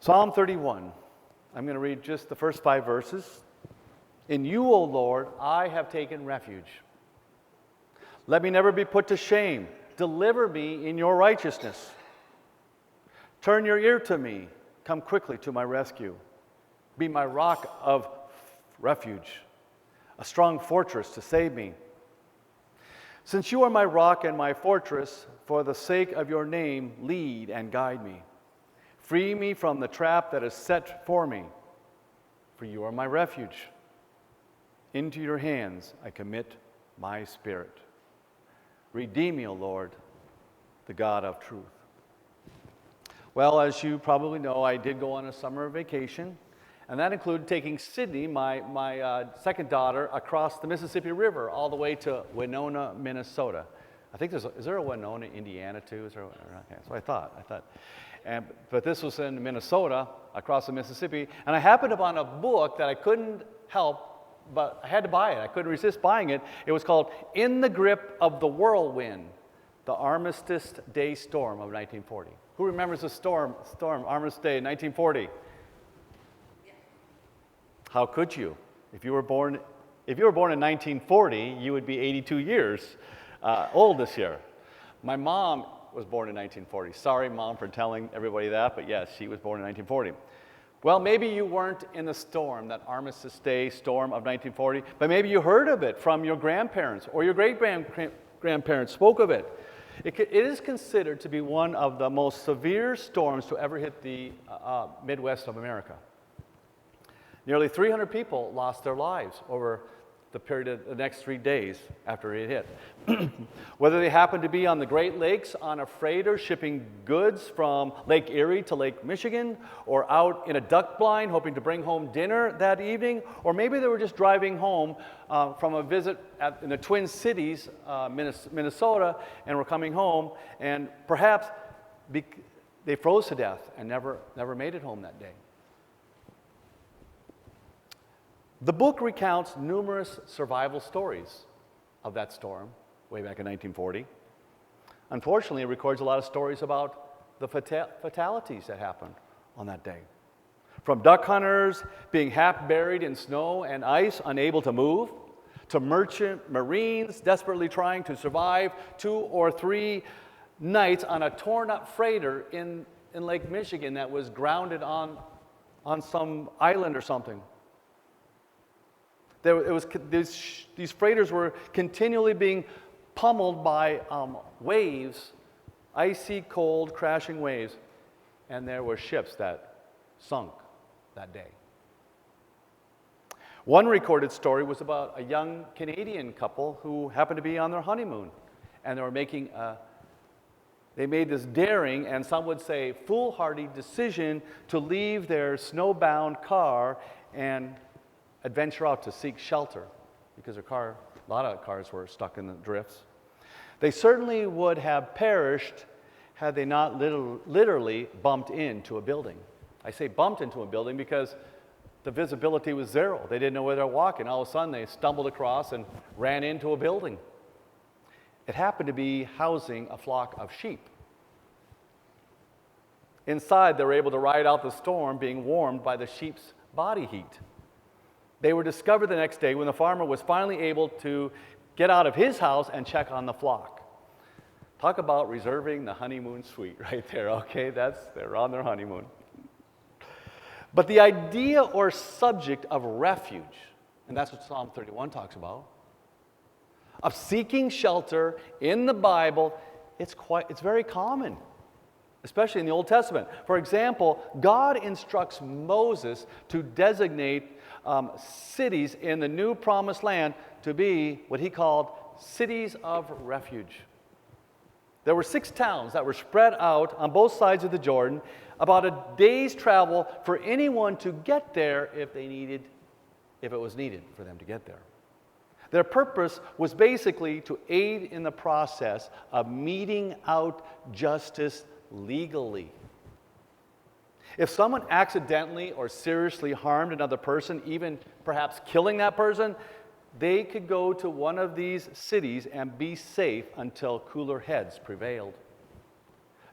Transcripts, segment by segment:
Psalm 31. I'm going to read just the first 5 verses. In you, O Lord, I have taken refuge. Let me never be put to shame. Deliver me in your righteousness. Turn your ear to me. Come quickly to my rescue. Be my rock of refuge, a strong fortress to save me. Since you are my rock and my fortress, for the sake of your name, lead and guide me. Free me from the trap that is set for me, for you are my refuge. Into your hands I commit my spirit. Redeem me, O Lord, the God of truth. Well, as you probably know, I did go on a summer vacation, and that included taking Sydney, my second daughter, across the Mississippi River all the way to Winona, Minnesota. I think is there a Winona, Indiana too? Is there? Okay, that's what I thought. But this was in Minnesota, across the Mississippi, and I happened upon a book that I couldn't help, but I had to buy it. I couldn't resist buying it. It was called In the Grip of the Whirlwind, the Armistice Day Storm of 1940. Who remembers the storm, Armistice Day, 1940? Yeah. How could you? If you were born in 1940, you would be 82 years old this year. My mom was born in 1940. Sorry, Mom, for telling everybody that, but yes, she was born in 1940. Well, maybe you weren't in the storm, that Armistice Day storm of 1940, but maybe you heard of it from your grandparents or your great-grandparents spoke of it. It is considered to be one of the most severe storms to ever hit the Midwest of America. Nearly 300 people lost their lives over the period of the next 3 days after it hit. Whether they happened to be on the Great Lakes on a freighter shipping goods from Lake Erie to Lake Michigan, or out in a duck blind hoping to bring home dinner that evening, or maybe they were just driving home from a visit in the Twin Cities, Minnesota, and were coming home, and perhaps they froze to death and never made it home that day. The book recounts numerous survival stories of that storm way back in 1940. Unfortunately, it records a lot of stories about the fatalities that happened on that day. From duck hunters being half buried in snow and ice, unable to move, to merchant marines desperately trying to survive 2 or 3 nights on a torn-up freighter in Lake Michigan that was grounded on some island or something. These freighters were continually being pummeled by waves, icy, cold, crashing waves, and there were ships that sunk that day. One recorded story was about a young Canadian couple who happened to be on their honeymoon, and they made this daring, and some would say foolhardy decision to leave their snowbound car and adventure out to seek shelter because a lot of cars were stuck in the drifts. They certainly would have perished had they not literally bumped into a building. I say bumped into a building because the visibility was zero. They didn't know where they were walking. All of a sudden, they stumbled across and ran into a building. It happened to be housing a flock of sheep. Inside, they were able to ride out the storm, being warmed by the sheep's body heat. They were discovered the next day when the farmer was finally able to get out of his house and check on the flock. Talk about reserving the honeymoon suite right there, okay? They're on their honeymoon. But the idea or subject of refuge, and that's what Psalm 31 talks about, of seeking shelter in the Bible, it's very common, especially in the Old Testament. For example, God instructs Moses to designate cities in the new promised land to be what he called cities of refuge. There were 6 towns that were spread out on both sides of the Jordan, about a day's travel for anyone to get there if it was needed for them to get there. Their purpose was basically to aid in the process of meting out justice legally. If someone accidentally or seriously harmed another person, even perhaps killing that person, they could go to one of these cities and be safe until cooler heads prevailed.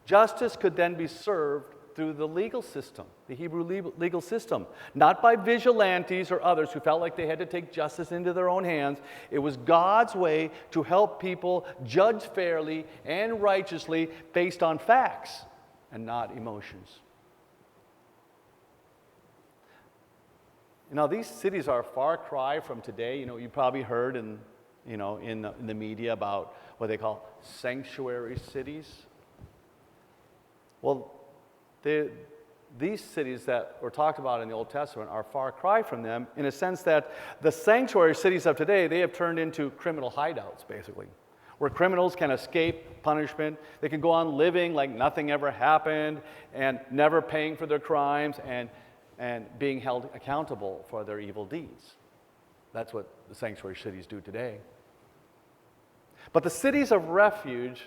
Justice could then be served through the legal system, the Hebrew legal system. Not by vigilantes or others who felt like they had to take justice into their own hands. It was God's way to help people judge fairly and righteously based on facts and not emotions. Now, these cities are a far cry from today. You probably heard in the media about what they call sanctuary cities. Well, these cities that were talked about in the Old Testament are far cry from them in a sense that the sanctuary cities of today, they have turned into criminal hideouts, basically, where criminals can escape punishment. They can go on living like nothing ever happened and never paying for their crimes and being held accountable for their evil deeds. That's what the sanctuary cities do today. But the cities of refuge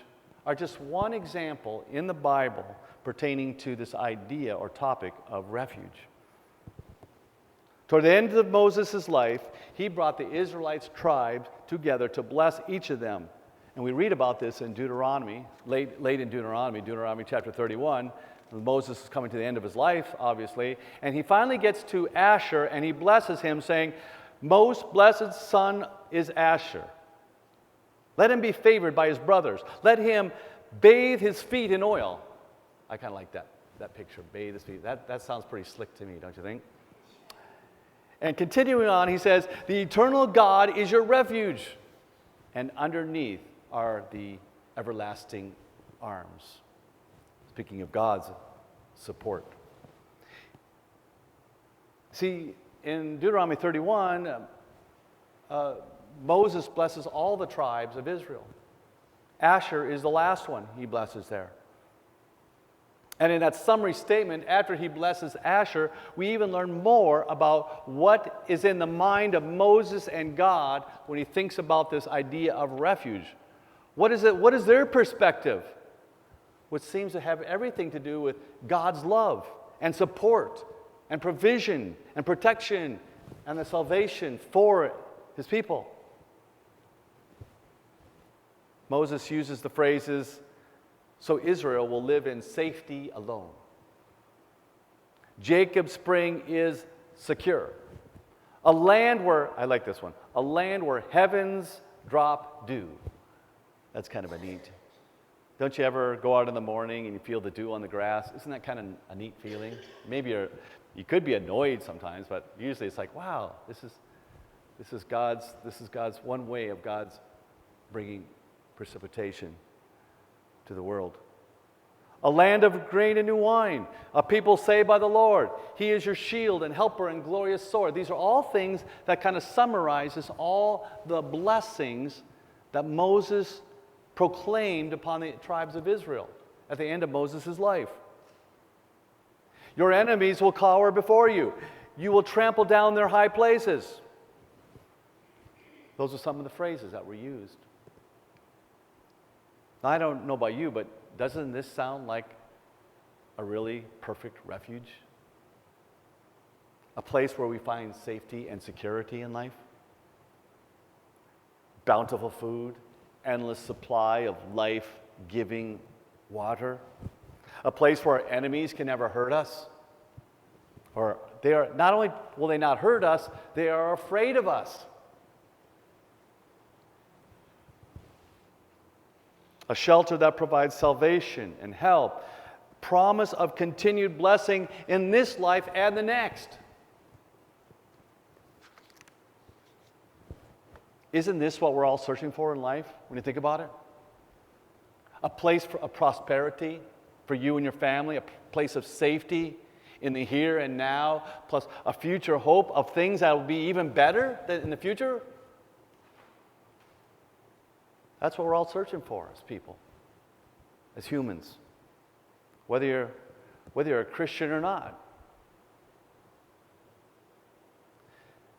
are just one example in the Bible pertaining to this idea or topic of refuge. Toward the end of Moses' life, he brought the Israelites' tribes together to bless each of them. And we read about this in Deuteronomy, late in Deuteronomy chapter 31. Moses is coming to the end of his life, obviously, and he finally gets to Asher, and he blesses him, saying, "Most blessed son is Asher. Let him be favored by his brothers. Let him bathe his feet in oil." I kind of like that picture, bathe his feet. That sounds pretty slick to me, don't you think? And continuing on, he says, "The eternal God is your refuge, and underneath are the everlasting arms." Speaking of God's support. See, in Deuteronomy 31, Moses blesses all the tribes of Israel. Asher is the last one he blesses there. And in that summary statement, after he blesses Asher, we even learn more about what is in the mind of Moses and God when he thinks about this idea of refuge. What is their perspective? Which seems to have everything to do with God's love and support and provision and protection and the salvation for his people. Moses uses the phrases, "So Israel will live in safety alone. Jacob's spring is secure. A land where," I like this one, "a land where heavens drop dew." That's kind of a neat. Don't you ever go out in the morning and you feel the dew on the grass? Isn't that kind of a neat feeling? Maybe you could be annoyed sometimes, but usually it's like, wow, this is God's one way of God's bringing precipitation to the world. A land of grain and new wine, a people saved by the Lord. He is your shield and helper and glorious sword. These are all things that kind of summarizes all the blessings that Moses proclaimed upon the tribes of Israel at the end of Moses' life. Your enemies will cower before you. You will trample down their high places. Those are some of the phrases that were used. Now, I don't know about you, but doesn't this sound like a really perfect refuge? A place where we find safety and security in life? Bountiful food, endless supply of life-giving water, a place where our enemies can never hurt us, or they are not only will they not hurt us, they are afraid of us. A shelter that provides salvation and help, promise of continued blessing in this life and the next. Isn't this what we're all searching for in life when you think about it? A place of prosperity for you and your family, a place of safety in the here and now, plus a future hope of things that will be even better in the future? That's what we're all searching for as people, as humans, whether you're a Christian or not.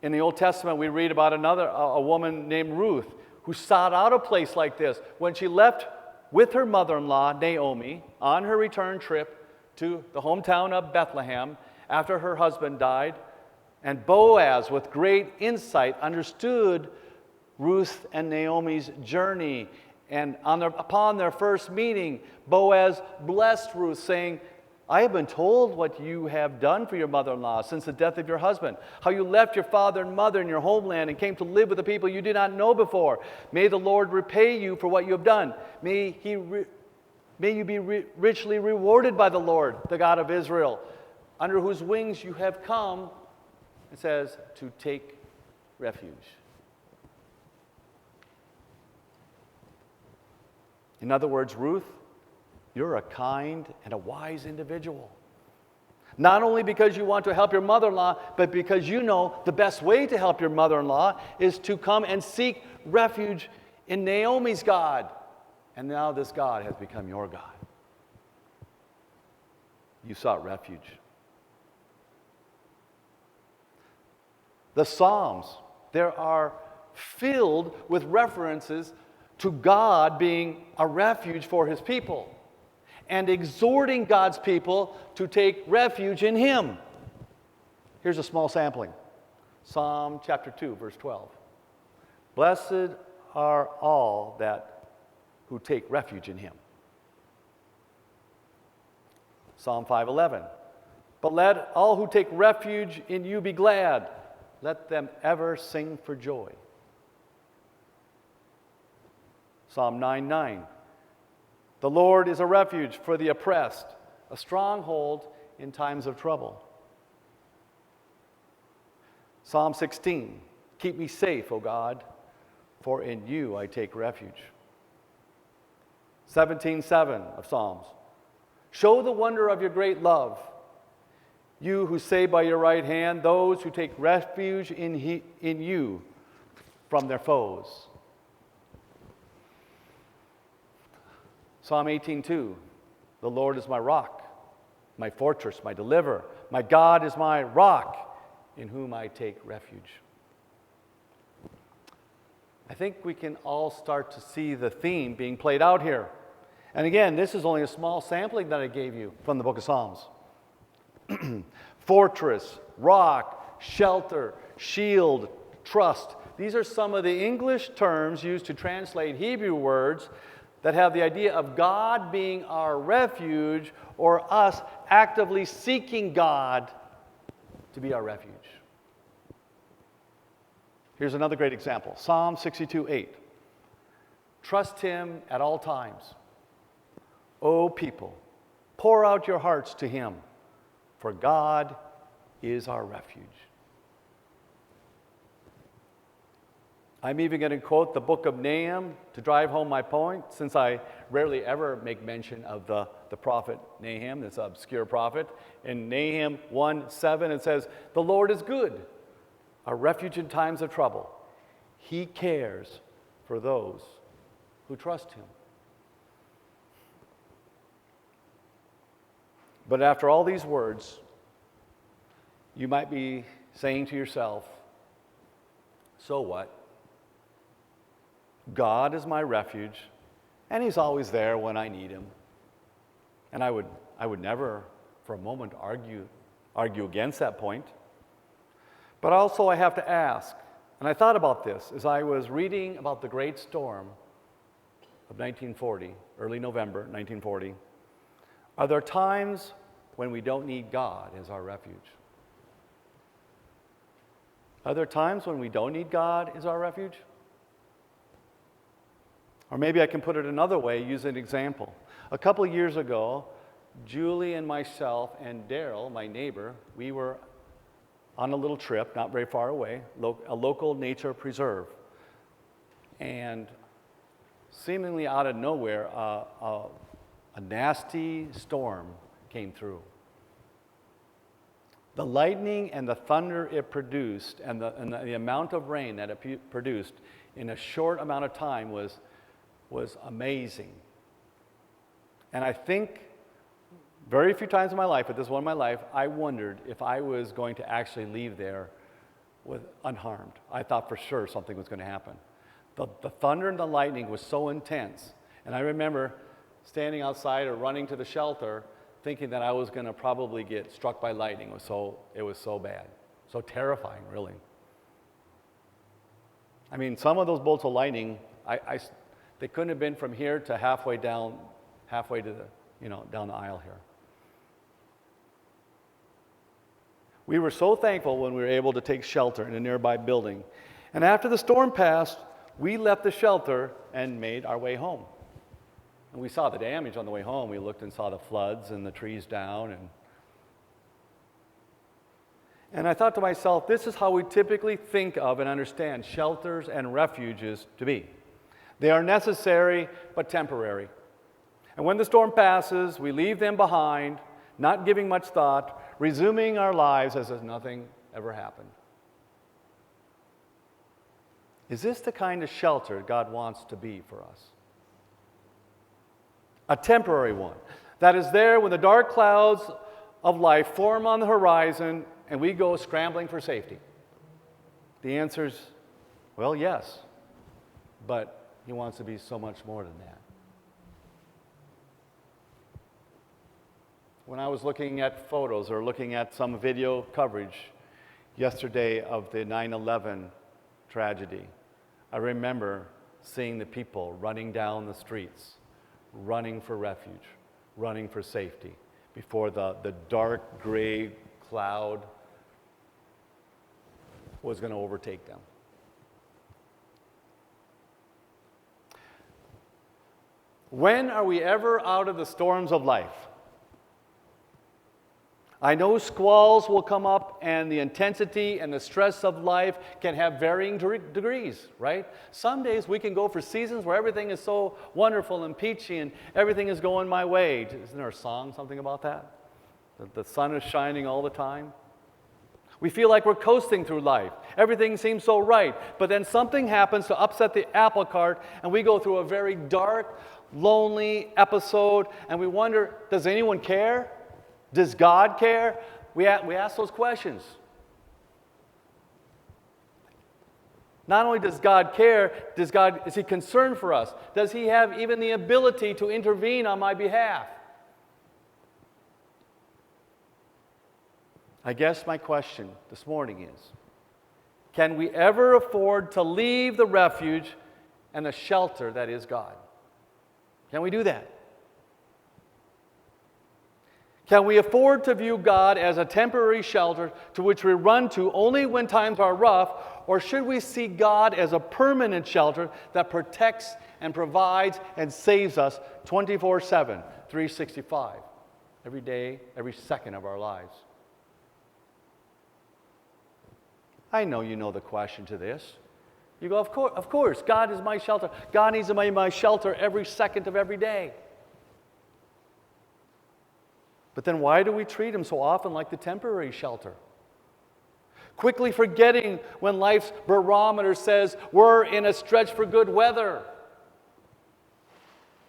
In the Old Testament, we read about a woman named Ruth who sought out a place like this when she left with her mother-in-law, Naomi, on her return trip to the hometown of Bethlehem after her husband died. And Boaz, with great insight, understood Ruth and Naomi's journey. And upon their first meeting, Boaz blessed Ruth, saying, I have been told what you have done for your mother-in-law since the death of your husband, how you left your father and mother in your homeland and came to live with the people you did not know before. May the Lord repay you for what you have done. May you be richly rewarded by the Lord, the God of Israel, under whose wings you have come, it says, to take refuge. In other words, Ruth, you're a kind and a wise individual. Not only because you want to help your mother-in-law, but because you know the best way to help your mother-in-law is to come and seek refuge in Naomi's God. And now this God has become your God. You sought refuge. The Psalms, there are filled with references to God being a refuge for his people and exhorting God's people to take refuge in him. Here's a small sampling. Psalm chapter 2, verse 12. Blessed are all that who take refuge in him. Psalm 5:11. But let all who take refuge in you be glad. Let them ever sing for joy. Psalm 9:9. The Lord is a refuge for the oppressed, a stronghold in times of trouble. Psalm 16. Keep me safe, O God, for in you I take refuge. 17:7 of Psalms. Show the wonder of your great love, you who say by your right hand, those who take refuge in you from their foes. Psalm 18:2, the Lord is my rock, my fortress, my deliverer. My God is my rock, in whom I take refuge. I think we can all start to see the theme being played out here. And again, this is only a small sampling that I gave you from the book of Psalms. Fortress, rock, shelter, shield, trust. These are some of the English terms used to translate Hebrew words that have the idea of God being our refuge or us actively seeking God to be our refuge. Here's another great example. Psalm 62:8. Trust him at all times. O people, pour out your hearts to him, for God is our refuge. I'm even going to quote the book of Nahum to drive home my point, since I rarely ever make mention of the prophet Nahum, this obscure prophet. In Nahum 1:7, it says, the Lord is good, a refuge in times of trouble. He cares for those who trust him. But after all these words, you might be saying to yourself, so what? God is my refuge, and he's always there when I need him. And I would never for a moment argue against that point. But also I have to ask, and I thought about this as I was reading about the great storm of 1940, early November 1940. Are there times when we don't need God as our refuge? Are there times when we don't need God as our refuge? Or maybe I can put it another way, use an example. A couple of years ago, Julie and myself and Daryl, my neighbor, we were on a little trip, not very far away, a local nature preserve. And seemingly out of nowhere, a nasty storm came through. The lightning and the thunder it produced and the amount of rain that it produced in a short amount of time was amazing. And I think very few times in my life, but this one in my life, I wondered if I was going to actually leave there unharmed. I thought for sure something was going to happen. The thunder and the lightning was so intense. And I remember standing outside or running to the shelter thinking that I was going to probably get struck by lightning. It was so bad, so terrifying, really. I mean, some of those bolts of lightning, they couldn't have been from here to halfway to the, down the aisle here. We were so thankful when we were able to take shelter in a nearby building. And after the storm passed, we left the shelter and made our way home. And we saw the damage on the way home. We looked and saw the floods and the trees down. And I thought to myself, this is how we typically think of and understand shelters and refuges to be. They are necessary but temporary. And when the storm passes, we leave them behind, not giving much thought, resuming our lives as if nothing ever happened. Is this the kind of shelter God wants to be for us? A temporary one that is there when the dark clouds of life form on the horizon and we go scrambling for safety. The answer is, well, yes, but He wants to be so much more than that. When I was looking at photos or looking at some video coverage yesterday of the 9/11 tragedy, I remember seeing the people running down the streets, running for refuge, running for safety before the dark gray cloud was going to overtake them. When are we ever out of the storms of life? I know squalls will come up and the intensity and the stress of life can have varying degrees, right? Some days we can go for seasons where everything is so wonderful and peachy and everything is going my way. Isn't there a song, something about that? The sun is shining all the time. We feel like we're coasting through life. Everything seems so right. But then something happens to upset the apple cart and we go through a very dark, lonely episode and we wonder, does anyone care? Does God care? We ask those questions. Not only does God care, is He concerned for us? Does He have even the ability to intervene on my behalf? I guess my question this morning is, can we ever afford to leave the refuge and the shelter that is God? Can we do that? Can we afford to view God as a temporary shelter to which we run to only when times are rough, or should we see God as a permanent shelter that protects and provides and saves us 24/7, 365, every day, every second of our lives? I know you know the question to this. You go, of course, God is my shelter. God needs to be my shelter every second of every day. But then why do we treat Him so often like the temporary shelter? Quickly forgetting when life's barometer says we're in a stretch for good weather.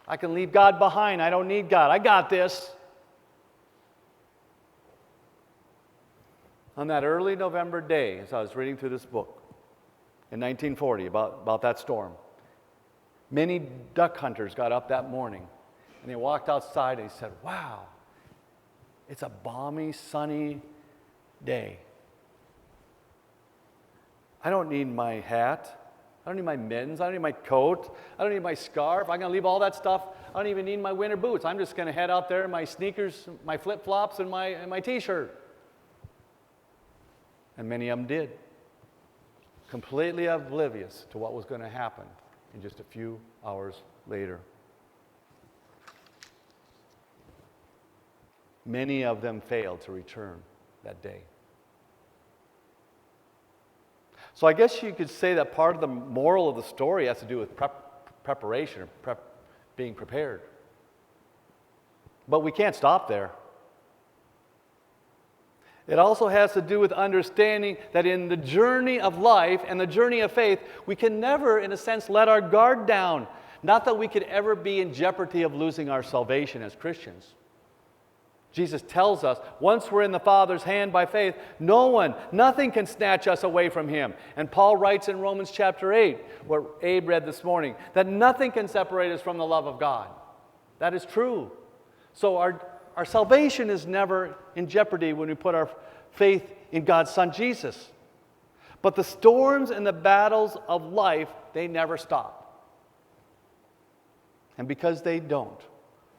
I can leave God behind. I don't need God. I got this. On that early November day, as I was reading through this book in 1940 about that storm, many duck hunters got up that morning and they walked outside and they said, wow, it's a balmy, sunny day. I don't need my hat. I don't need my mittens. I don't need my coat. I don't need my scarf. I'm going to leave all that stuff. I don't even need my winter boots. I'm just going to head out there in my sneakers, my flip-flops, and my T-shirt. And many of them did. Completely oblivious to what was going to happen in just a few hours later. Many of them failed to return that day. So I guess you could say that part of the moral of the story has to do with preparation, or being prepared. But we can't stop there. It also has to do with understanding that in the journey of life and the journey of faith, we can never, in a sense, let our guard down. Not that we could ever be in jeopardy of losing our salvation as Christians. Jesus tells us, once we're in the Father's hand by faith, nothing can snatch us away from Him. And Paul writes in Romans chapter 8, what Abe read this morning, that nothing can separate us from the love of God. That is true. So our salvation is never in jeopardy when we put our faith in God's Son, Jesus. But the storms and the battles of life, they never stop. And because they don't,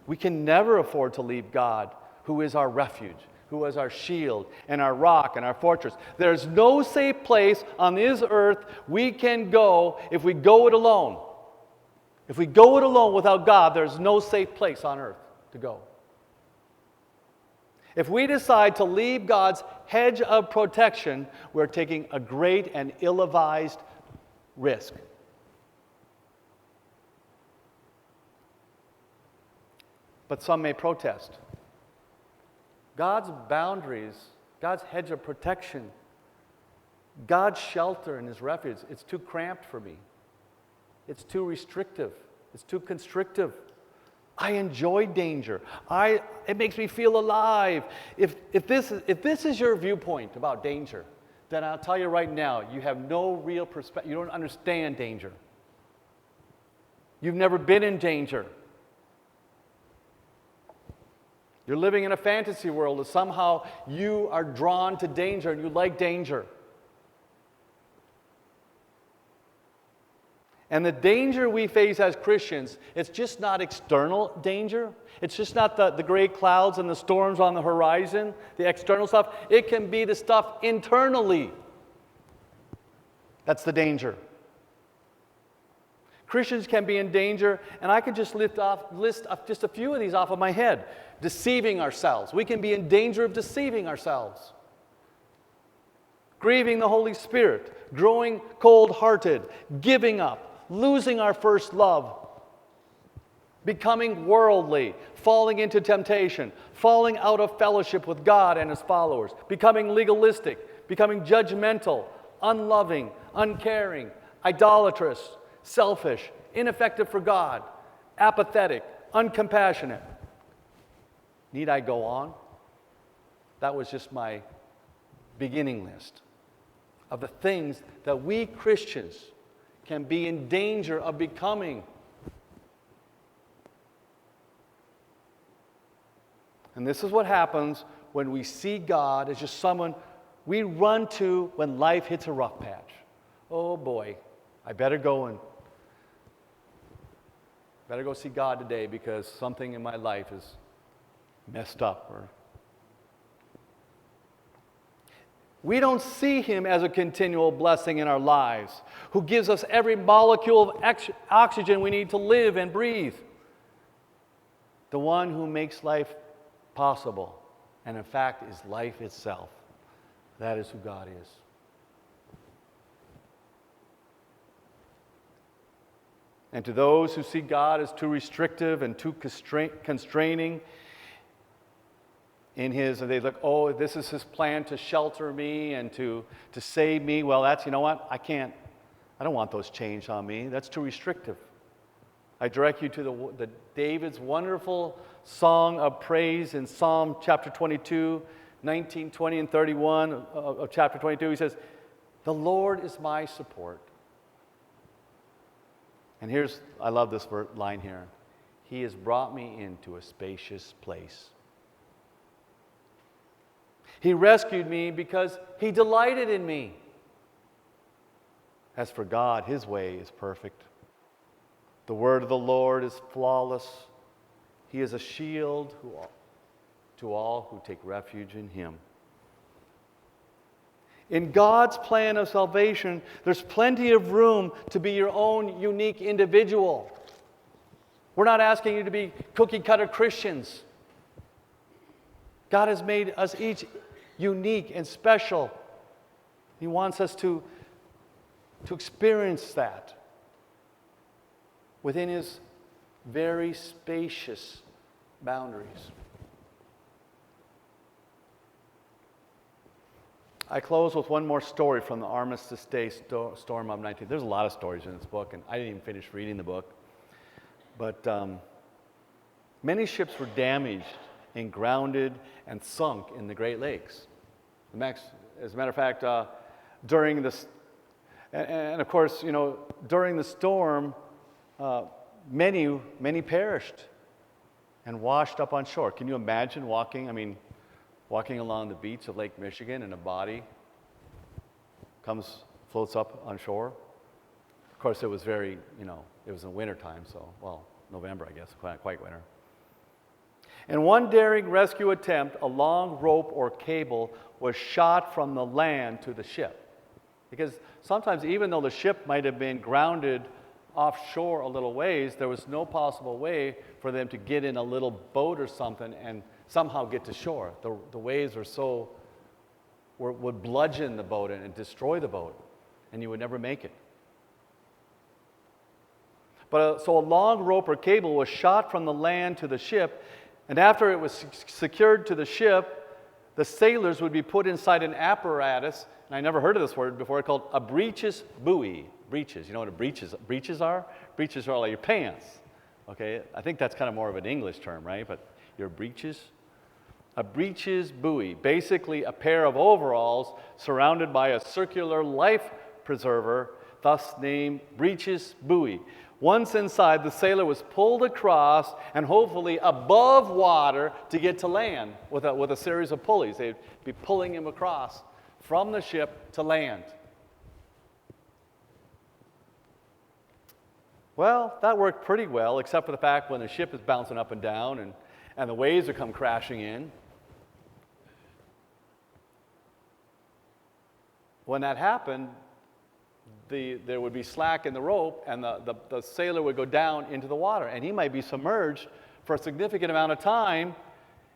we can never afford to leave God, who is our refuge, who is our shield and our rock and our fortress. There's no safe place on this earth we can go if we go it alone. If we go it alone without God, there's no safe place on earth to go. If we decide to leave God's hedge of protection, we're taking a great and ill-advised risk. But some may protest. God's boundaries, God's hedge of protection, God's shelter and His refuge, it's too cramped for me. It's too restrictive. It's too constrictive. I enjoy danger. It makes me feel alive. If this is your viewpoint about danger, then I'll tell you right now, you have no real perspective. You don't understand danger. You've never been in danger. You're living in a fantasy world that somehow you are drawn to danger and you like danger. And the danger we face as Christians, it's just not external danger. It's just not the gray clouds and the storms on the horizon, the external stuff. It can be the stuff internally. That's the danger. Christians can be in danger, and I could just list off just a few of these off of my head. Deceiving ourselves. We can be in danger of deceiving ourselves. Grieving the Holy Spirit. Growing cold-hearted. Giving up. Losing our first love, becoming worldly, falling into temptation, falling out of fellowship with God and His followers, becoming legalistic, becoming judgmental, unloving, uncaring, idolatrous, selfish, ineffective for God, apathetic, uncompassionate. Need I go on? That was just my beginning list of the things that we Christians can be in danger of becoming. And this is what happens when we see God as just someone we run to when life hits a rough patch. Oh boy, I better go see God today because something in my life is messed up. We don't see Him as a continual blessing in our lives, who gives us every molecule of oxygen we need to live and breathe. The one who makes life possible, and in fact is life itself. That is who God is. And to those who see God as too restrictive and too constraining, in His, and they look, oh, this is His plan to shelter me and to save me. Well, that's, you know what? I don't want those chains on me. That's too restrictive. I direct you to the David's wonderful song of praise in Psalm chapter 22, 19, 20, and 31 of chapter 22. He says, the Lord is my support. And I love this line here. He has brought me into a spacious place. He rescued me because He delighted in me. As for God, His way is perfect. The word of the Lord is flawless. He is a shield to all who take refuge in Him. In God's plan of salvation, there's plenty of room to be your own unique individual. We're not asking you to be cookie-cutter Christians. God has made us each unique and special. He wants us to experience that within His very spacious boundaries. I close with one more story from the Armistice Day storm of 19. There's a lot of stories in this book, and I didn't even finish reading the book. But many ships were damaged and grounded and sunk in the Great Lakes. As a matter of fact, during this, and of course, during the storm, many perished and washed up on shore. Can you imagine walking along the beach of Lake Michigan and a body floats up on shore? Of course, it was it was in winter time, so, November, I guess, quite winter. In one daring rescue attempt, a long rope or cable was shot from the land to the ship. Because sometimes, even though the ship might have been grounded offshore a little ways, there was no possible way for them to get in a little boat or something and somehow get to shore. The waves would bludgeon the boat and destroy the boat, and you would never make it. So a long rope or cable was shot from the land to the ship, and after it was secured to the ship, the sailors would be put inside an apparatus, and I never heard of this word before, called a breeches buoy. Breeches, you know what a breeches are? Breeches are like your pants, okay? I think that's kind of more of an English term, right? But your breeches? A breeches buoy, basically a pair of overalls surrounded by a circular life preserver, thus named breeches buoy. Once inside, the sailor was pulled across and hopefully above water to get to land with a series of pulleys. They'd be pulling him across from the ship to land. Well, that worked pretty well, except for the fact when the ship is bouncing up and down and the waves would come crashing in. When that happened, there would be slack in the rope, and the sailor would go down into the water, and he might be submerged for a significant amount of time,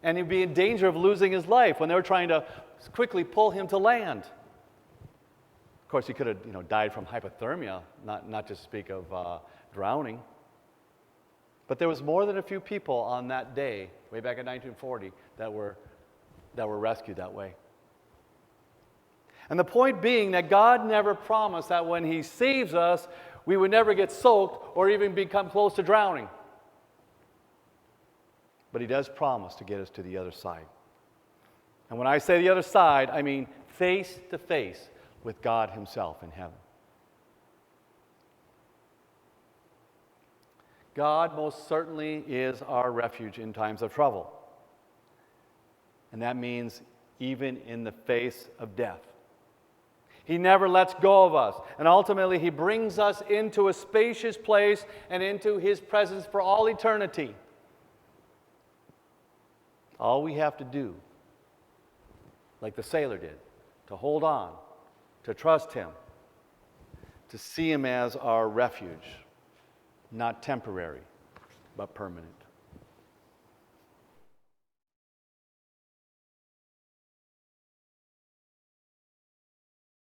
and he'd be in danger of losing his life when they were trying to quickly pull him to land. Of course, he could have died from hypothermia, not to speak of drowning. But there was more than a few people on that day, way back in 1940, that were rescued that way. And the point being that God never promised that when He saves us, we would never get soaked or even become close to drowning. But He does promise to get us to the other side. And when I say the other side, I mean face to face with God Himself in heaven. God most certainly is our refuge in times of trouble. And that means even in the face of death. He never lets go of us. And ultimately, He brings us into a spacious place and into His presence for all eternity. All we have to do, like the sailor did, to hold on, to trust Him, to see Him as our refuge, not temporary, but permanent.